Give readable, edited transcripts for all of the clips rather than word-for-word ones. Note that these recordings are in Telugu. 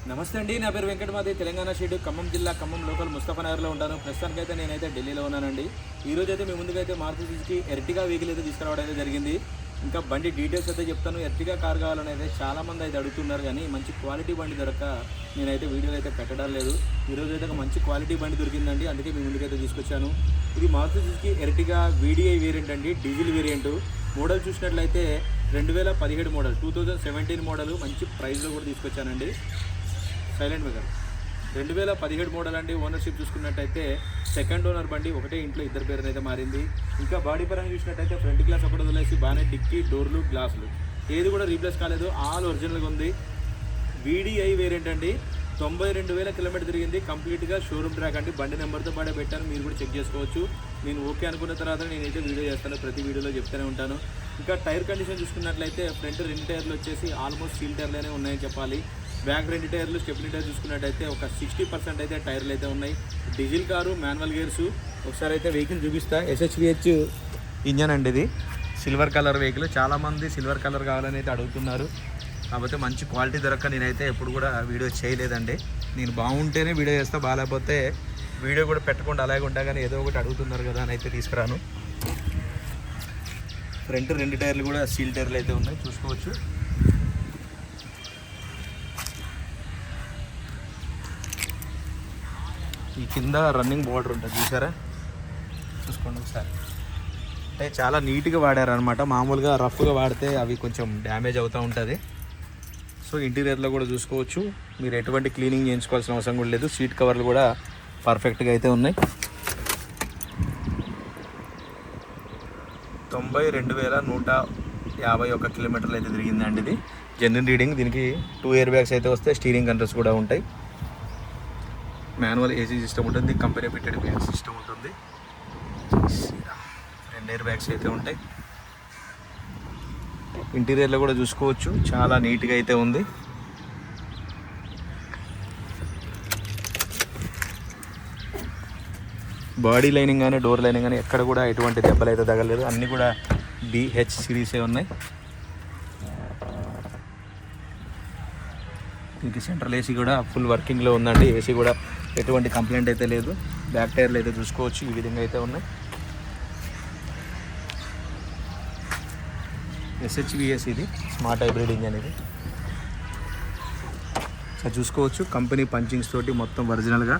నమస్తే అండి, నా పేరు వెంకటమాది. తెలంగాణ స్టేట్ ఖమ్మం జిల్లా ఖమ్మం లోకల్ ముస్తఫానగర్లో ఉంటాను. ప్రస్తుతానికైతే నేనైతే ఢిల్లీలో ఉన్నానండి. ఈరోజు అయితే మీ ముందుకైతే మారుతి సుజుకి ఎర్టిగా వెహికల్ అయితే తీసుకురావడం అయితే జరిగింది. ఇంకా బండి డీటెయిల్స్ అయితే చెప్తాను. ఎర్టిగా కార్ కావాలని అయితే చాలామంది అయితే అడుగుతున్నారు, కానీ మంచి క్వాలిటీ బండి దొరక నేనైతే వీడియోలు అయితే పెట్టడం లేదు. ఈరోజు అయితే ఒక మంచి క్వాలిటీ బండి దొరికిందండి, అందుకే మీ ముందుకైతే తీసుకొచ్చాను. ఇది Maruti Suzuki Ertiga VDI variant అండి, డీజిల్ వేరియంట్. మోడల్ చూసినట్లయితే 2017 మోడల్, 2017 మోడల్. మంచి ప్రైస్లో కూడా తీసుకొచ్చానండి. సైలెంట్ మెగా 2017 మోడల్ అండి. ఓనర్షిప్ చూసుకున్నట్టయితే సెకండ్ ఓనర్ బండి. ఒకటే ఇంట్లో ఇద్దరు పేరునైతే అయితే మారింది. ఇంకా బాడీ పరంగా చూసినట్టయితే ఫ్రంట్ గ్లాస్ ఒకటి వదిలేసి బాగానే డిక్కీ, డోర్లు, గ్లాసులు ఏది కూడా రీప్లేస్ కాలేదు, ఆల్ ఒరిజినల్గా ఉంది. వీడిఐ వేరియంట్ అండి. 92,000 కిలోమీటర్ తిరిగింది. కంప్లీట్గా షోరూమ్ ట్రాక్ అండి. బండి నెంబర్తో పాటే పెట్టాను, మీరు కూడా చెక్ చేసుకోవచ్చు. నేను ఓకే అనుకున్న తర్వాత నేనైతే వీడియో చేస్తాను, ప్రతి వీడియోలో చెప్తూనే ఉంటాను. ఇంకా టైర్ కండిషన్ చూసుకున్నట్లయితే ఫ్రంట్ 2 టైర్లు వచ్చేసి ఆల్మోస్ట్ స్టీల్ టైర్లనే ఉన్నాయని చెప్పాలి. బ్యాక్ 2 టైర్లు, స్టెప్నీ టైర్ చూసుకున్నట్టయితే ఒక 60% అయితే టైర్లు అయితే ఉన్నాయి. Diesel car, manual gears. ఒకసారి అయితే వెహికల్ చూపిస్తా. SHVH ఇంజన్ అండి ఇది. Silver colour vehicle. చాలామంది సిల్వర్ కలర్ కావాలని అయితే అడుగుతున్నారు, కాకపోతే మంచి క్వాలిటీ దొరక్క నేనైతే ఎప్పుడు కూడా వీడియో చేయలేదండి. నేను బాగుంటేనే వీడియో చేస్తా, బాగాలేకపోతే వీడియో కూడా పెట్టకుండా అలాగే ఉంటా. కానీ ఏదో ఒకటి అడుగుతున్నారు కదా అని అయితే తీసుకురాను. ఫ్రంట్ 2 టైర్లు కూడా స్టీల్ టైర్లు అయితే ఉన్నాయి, చూసుకోవచ్చు. ఈ కింద రన్నింగ్ బోర్డర్ ఉంటుంది, చూసారా? చూసుకోండి ఒకసారి. అంటే చాలా నీట్గా వాడారనమాట. మామూలుగా రఫ్గా వాడితే అవి కొంచెం డ్యామేజ్ అవుతూ ఉంటుంది. సో ఇంటీరియర్లో కూడా చూసుకోవచ్చు. మీరు ఎటువంటి క్లీనింగ్ చేయించుకోవాల్సిన అవసరం కూడా లేదు. సీట్ కవర్లు కూడా పర్ఫెక్ట్గా అయితే ఉన్నాయి. 92,151 కిలోమీటర్లు అయితే తిరిగిందండి. ఇది జెన్యున్ రీడింగ్. దీనికి 2 ఎయిర్ బ్యాగ్స్ అయితే వస్తాయి. స్టీరింగ్ కంట్రోల్స్ కూడా ఉంటాయి. మాన్యువల్ ఏసీ సిస్టమ్ ఉంటుంది. కంపెనీ ఫిట్టెడ్ బ్యాగ్ సిస్టమ్ ఉంటుంది. 2 ఎయిర్ బ్యాగ్స్ అయితే ఉంటాయి. ఇంటీరియర్లో కూడా చూసుకోవచ్చు, చాలా నీట్గా అయితే ఉంది. బాడీ లైనింగ్ కానీ డోర్ లైనింగ్ కానీ ఎక్కడ కూడా ఎటువంటి దెబ్బలు అయితే తగలేదు. అన్నీ కూడా BH సిరీసే ఉన్నాయి. దీనికి సెంట్రల్ ఏసీ కూడా ఫుల్ వర్కింగ్లో ఉందండి. ఏసీ కూడా ఎటువంటి కంప్లైంట్ అయితే లేదు. బ్యాక్ టైర్లు అయితే చూసుకోవచ్చు, ఈ విధంగా అయితే ఉన్నాయి. SHVS ఇది స్మార్ట్ హైబ్రిడ్ ఇంజన్. ఇది చూసుకోవచ్చు. కంపెనీ పంచింగ్స్ తోటి మొత్తం ఒరిజినల్గా.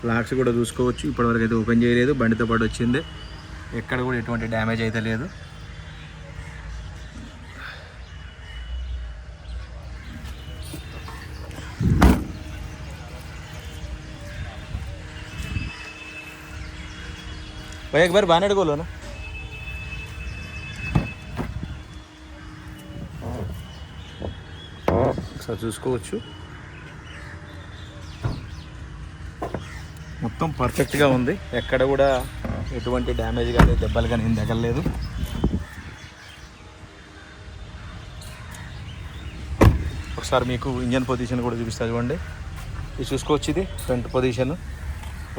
లాక్స్ కూడా చూసుకోవచ్చు. ఇప్పటివరకు అయితే ఓపెన్ చేయలేదు, బండితో పాటు వచ్చింది. ఎక్కడ కూడా ఎటువంటి డ్యామేజ్ అయితే లేదు. एक बार बानेट बोलो ना. ఒకసారి చూసుకోవచ్చు. మొత్తం పర్ఫెక్ట్గా ఉంది. ఎక్కడ కూడా ఎటువంటి డ్యామేజ్ కానీ దెబ్బలు కానీ ఏం తగలలేదు. ఒకసారి మీకు ఇంజన్ పొజిషన్ కూడా చూపిస్తా చూడండి. ఇది చూసుకోవచ్చు. ఇది ఫ్రంట్ పొజిషన్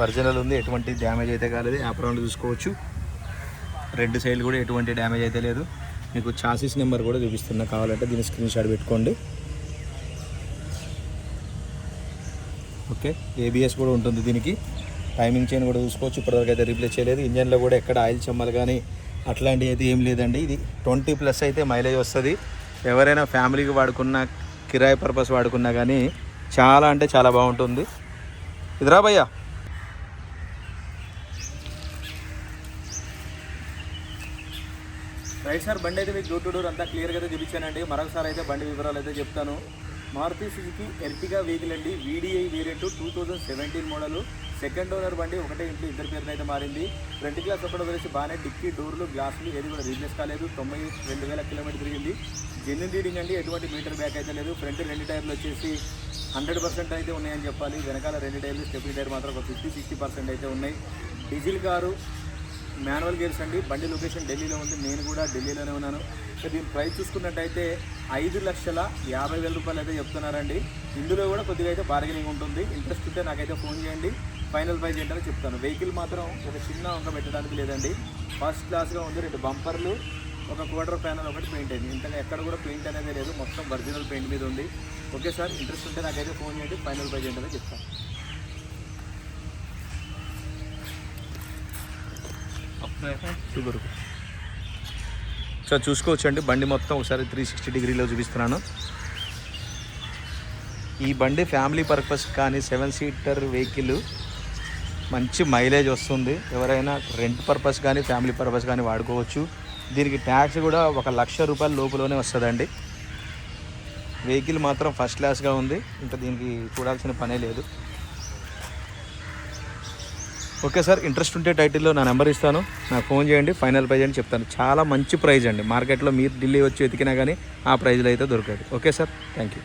ఒరిజినల్ ఉంది, ఎటువంటి డ్యామేజ్ అయితే కాలేదు. యాప్రాన్ చూసుకోవచ్చు. 2 సైడ్లు కూడా ఎటువంటి డ్యామేజ్ అయితే లేదు. మీకు చాసిస్ నెంబర్ కూడా చూపిస్తున్నా, కావాలంటే దీన్ని స్క్రీన్ షాట్ పెట్టుకోండి. ఓకే, ABS కూడా ఉంటుంది దీనికి. టైమింగ్ చైన్ కూడా చూసుకోవచ్చు. ఇప్పటివరకు అయితే రీప్లేస్ చేయలేదు. ఇంజన్లో కూడా ఎక్కడ ఆయిల్ చెమ్మలు కానీ అట్లాంటివి అయితే ఏం లేదండి. ఇది 20+ అయితే మైలేజ్ వస్తుంది. ఎవరైనా ఫ్యామిలీకి వాడుకున్న, కిరాయి పర్పస్ వాడుకున్నా కానీ చాలా అంటే చాలా బాగుంటుంది. ఇదిరా భయ్యా. రైట్ సార్, బండి అయితే మీకు డోర్ టు డోర్ అంతా క్లియర్గా అయితే చూపించానండి. మరొకసారి అయితే బండి వివరాలు అయితే చెప్తాను. మారుతి సుజుకి ఎర్టిగా వెహికల్ అండి. VDI variant, 2017 model. Second owner బండి. ఒకటే ఇంట్లో ఇద్దరు పేరున అయితే మారింది. ఫ్రంట్ గ్లాస్ ఒకటి వదిలేసి బాగానే డిక్కీ, డోర్లు, గ్లాసులు ఏది కూడా రీప్లేస్ కాలేదు. 92,000 కిలోమీటర్ తిరిగింది. జెన్యున్ రీడింగ్ అండి, ఎటువంటి మీటర్ బ్యాక్ అయితే లేదు. ఫ్రంట్ 2 టైర్లు వచ్చేసి 100% అయితే ఉన్నాయని చెప్పాలి. వెనకాల 2 టైర్లు, స్టెప్నీ టైర్ మాత్రం ఒక 50-60% అయితే ఉన్నాయి. డీజిల్ కారు, మాన్యువల్ గేర్స్ అండి. బండి లొకేషన్ ఢిల్లీలో ఉంది, నేను కూడా ఢిల్లీలోనే ఉన్నాను. సో దీని ప్రైస్ చూసుకున్నట్టయితే 5,50,000 రూపాయలు అయితే చెప్తున్నారండి. ఇందులో కూడా కొద్దిగా అయితే బార్గెనింగ్ ఉంటుంది. ఇంట్రెస్ట్ ఉంటే నాకైతే ఫోన్ చేయండి, ఫైనల్ ప్రైస్ ఏంటో చెప్తాను. వెహికల్ మాత్రం ఒక చిన్న వంక పెట్టడానికి లేదండి, ఫస్ట్ క్లాస్గా ఉంది. 2 బంపర్లు, ఒక క్వార్టర్ ప్యానల్ ఒకటి పెయింట్ అయింది. ఇంతగా ఎక్కడ కూడా పెయింట్ అనేది లేదు, మొత్తం ఒరిజినల్ పెయింట్ మీద ఉంది. ఓకే సార్, ఇంట్రెస్ట్ ఉంటే నాకైతే ఫోన్ చేయండి, ఫైనల్ ప్రైస్ ఏంటనే చెప్తాను. సార్ చూసుకోవచ్చండి, బండి మొత్తం ఒకసారి 360 డిగ్రీలో చూపిస్తున్నాను. ఈ బండి ఫ్యామిలీ పర్పస్ కానీ 7 సీటర్ వెహికల్, మంచి మైలేజ్ వస్తుంది. ఎవరైనా రెంట్ పర్పస్ కానీ ఫ్యామిలీ పర్పస్ కానీ వాడుకోవచ్చు. దీనికి ట్యాక్స్ కూడా 1,00,000 రూపాయల లోపులోనే వస్తుందండి. వెహికల్ మాత్రం ఫస్ట్ క్లాస్గా ఉంది, ఇంకా దీనికి చూడాల్సిన పనే లేదు. ఓకే సార్, ఇంట్రెస్ట్ ఉంటే టైటిల్లో నా నెంబర్ ఇస్తాను, నాకు ఫోన్ చేయండి, ఫైనల్ ప్రైజ్ అని చెప్తాను. చాలా మంచి ప్రైజ్ అండి, మార్కెట్లో మీరు ఢిల్లీ వచ్చి వెతికినా కానీ ఆ ప్రైజ్లో అయితే దొరకదు. Okay sir, thank you.